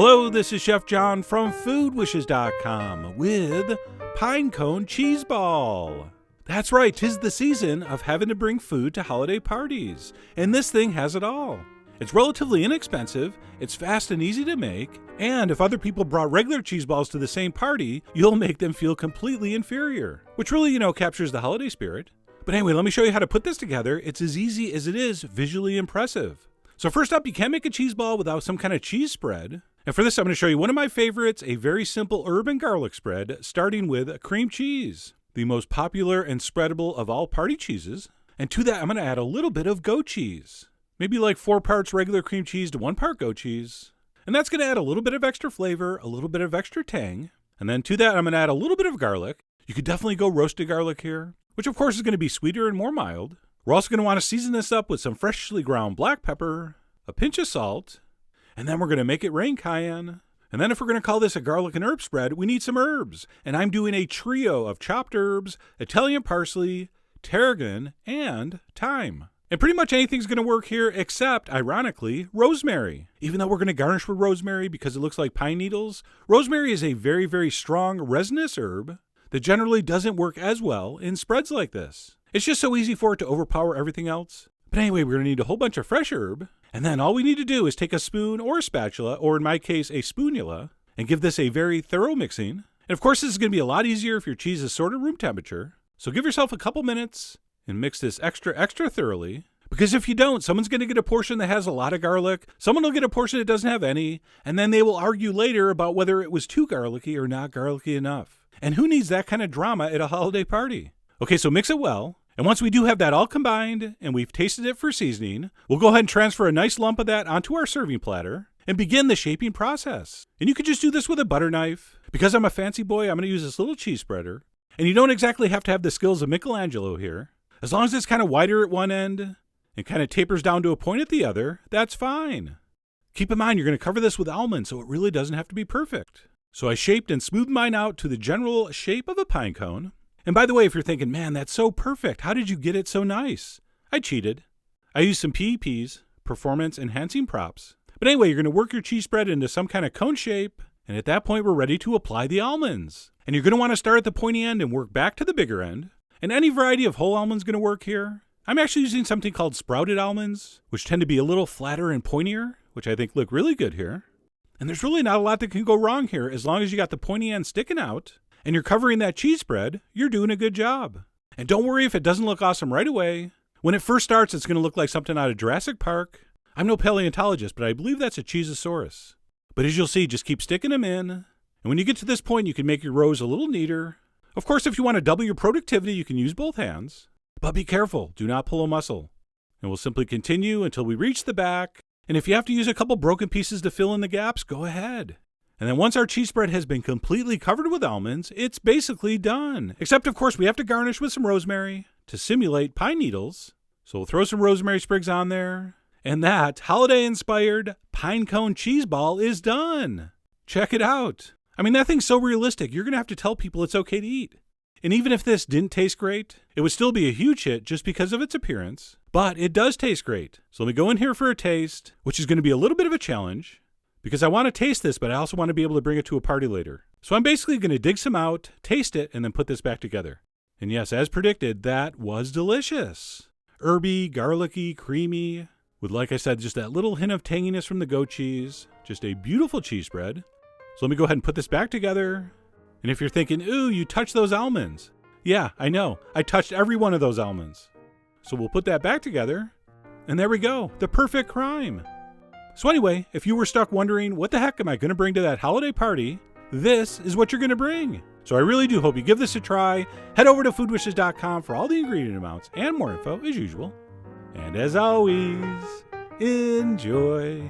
Hello, this is Chef John from foodwishes.com with Pinecone Cheese Ball. That's right, 'tis the season of having to bring food to holiday parties, and this thing has it all. It's relatively inexpensive, it's fast and easy to make, and if other people brought regular cheese balls to the same party, you'll make them feel completely inferior, which really, captures the holiday spirit. But anyway, let me show you how to put this together. It's as easy as it is visually impressive. So first up, you can make a cheese ball without some kind of cheese spread. And for this, I'm going to show you one of my favorites, a very simple herb and garlic spread, starting with cream cheese, the most popular and spreadable of all party cheeses. And to that, I'm going to add a little bit of goat cheese, maybe like 4 parts regular cream cheese to 1 part goat cheese. And that's going to add a little bit of extra flavor, a little bit of extra tang. And then to that, I'm going to add a little bit of garlic. You could definitely go roasted garlic here, which of course is going to be sweeter and more mild. We're also going to want to season this up with some freshly ground black pepper, a pinch of salt, and then we're going to make it rain cayenne. And then if we're going to call this a garlic and herb spread, we need some herbs. And I'm doing a trio of chopped herbs, Italian parsley, tarragon, and thyme. And pretty much anything's going to work here except, ironically, rosemary. Even though we're going to garnish with rosemary because it looks like pine needles, rosemary is a very, very strong resinous herb that generally doesn't work as well in spreads like this. It's just so easy for it to overpower everything else. But anyway, we're going to need a whole bunch of fresh herb. And then all we need to do is take a spoon or a spatula, or in my case, a spoonula, and give this a very thorough mixing. And of course, this is going to be a lot easier if your cheese is sort of room temperature. So give yourself a couple minutes and mix this extra thoroughly. Because if you don't, someone's going to get a portion that has a lot of garlic, someone will get a portion that doesn't have any, and then they will argue later about whether it was too garlicky or not garlicky enough. And who needs that kind of drama at a holiday party? Okay, so mix it well. And once we do have that all combined and we've tasted it for seasoning, we'll go ahead and transfer a nice lump of that onto our serving platter and begin the shaping process. And you could just do this with a butter knife. Because I'm a fancy boy, I'm going to use this little cheese spreader. And you don't exactly have to have the skills of Michelangelo here. As long as it's kind of wider at one end and kind of tapers down to a point at the other, that's fine. Keep in mind, you're going to cover this with almonds, so it really doesn't have to be perfect. So I shaped and smoothed mine out to the general shape of a pine cone. And by the way, if you're thinking, man, that's so perfect, how did you get it so nice? I cheated. I used some PEPs, performance enhancing props. But anyway, you're going to work your cheese spread into some kind of cone shape, and at that point, we're ready to apply the almonds. And you're going to want to start at the pointy end and work back to the bigger end. And any variety of whole almonds going to work here. I'm actually using something called sprouted almonds, which tend to be a little flatter and pointier, which I think look really good here. And there's really not a lot that can go wrong here as long as you got the pointy end sticking out. And you're covering that cheese spread, you're doing a good job. And don't worry if it doesn't look awesome right away. When it first starts, it's going to look like something out of Jurassic Park. I'm no paleontologist, but I believe that's a Cheezosaurus. But as you'll see, just keep sticking them in. And when you get to this point, you can make your rows a little neater. Of course, if you want to double your productivity, you can use both hands. But be careful, do not pull a muscle. And we'll simply continue until we reach the back. And if you have to use a couple broken pieces to fill in the gaps, go ahead. And then once our cheese spread has been completely covered with almonds, it's basically done. Except, of course, we have to garnish with some rosemary to simulate pine needles. So we'll throw some rosemary sprigs on there. And that holiday-inspired pinecone cheese ball is done. Check it out. I mean, that thing's so realistic, you're going to have to tell people it's okay to eat. And even if this didn't taste great, it would still be a huge hit just because of its appearance. But it does taste great. So let me go in here for a taste, which is going to be a little bit of a challenge. Because I want to taste this, but I also want to be able to bring it to a party later. So I'm basically going to dig some out, taste it, and then put this back together. And yes, as predicted, that was delicious. Herby, garlicky, creamy, with, like I said, just that little hint of tanginess from the goat cheese. Just a beautiful cheese spread. So let me go ahead and put this back together. And if you're thinking, ooh, you touched those almonds. Yeah, I know. I touched every one of those almonds. So we'll put that back together. And there we go. The perfect crime. So anyway, if you were stuck wondering, what the heck am I going to bring to that holiday party? This is what you're going to bring. So I really do hope you give this a try. Head over to foodwishes.com for all the ingredient amounts and more info as usual. And as always, enjoy.